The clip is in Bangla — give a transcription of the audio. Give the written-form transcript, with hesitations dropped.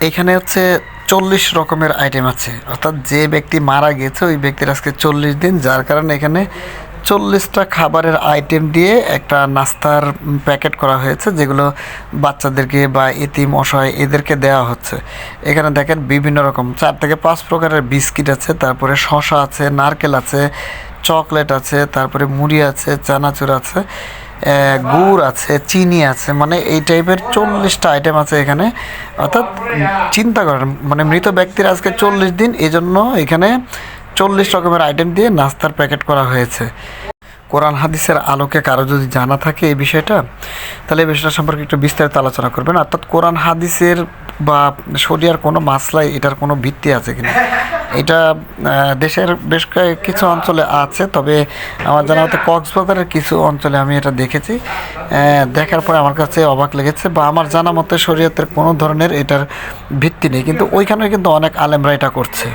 এখানে হচ্ছে 40 রকমের আইটেম আছে, অর্থাৎ যে ব্যক্তি মারা গেছে ওই ব্যক্তির আজকে 40 দিন, যার কারণে এখানে 40টা খাবারের আইটেম দিয়ে একটা নাস্তার প্যাকেট করা হয়েছে, যেগুলো বাচ্চাদেরকে বা এতিম অসহায় এদেরকে দেওয়া হচ্ছে। এখানে দেখেন বিভিন্ন রকম 4 থেকে 5 প্রকারের বিস্কিট আছে, তারপরে শসা আছে, নারকেল আছে, চকলেট আছে, তারপরে মুড়ি আছে, চানাচুর আছে, গুড় আছে, চিনি আছে, মানে এই টাইপের 40টা আইটেম আছে এখানে। অর্থাৎ চিন্তা করেন, মানে মৃত ব্যক্তির আজকে 40 দিন, এই জন্য এখানে 40 রকমের আইটেম দিয়ে নাস্তার প্যাকেট করা হয়েছে। কোরআন হাদিসের আলোকে কারো যদি জানা থাকে এই বিষয়টা, তাহলে এই বিষয়টা সম্পর্কে একটু বিস্তারিত আলোচনা করবেন। অর্থাৎ কোরআন হাদিসের বা শরিয়ার কোনো মাসলায় এটার কোনো ভিত্তি আছে কিনা। এটা দেশের বেশ কিছু অঞ্চলে আছে, তবে আমার জানা মতে কক্সবাজারের কিছু অঞ্চলে আমি এটা দেখেছি। দেখার পরে আমার কাছে অবাক লেগেছে, বা আমার জানা মতে শরিয়তের কোনো ধরনের এটার ভিত্তি নেই, কিন্তু ওইখানে কিন্তু অনেক আলেমরা এটা করছে।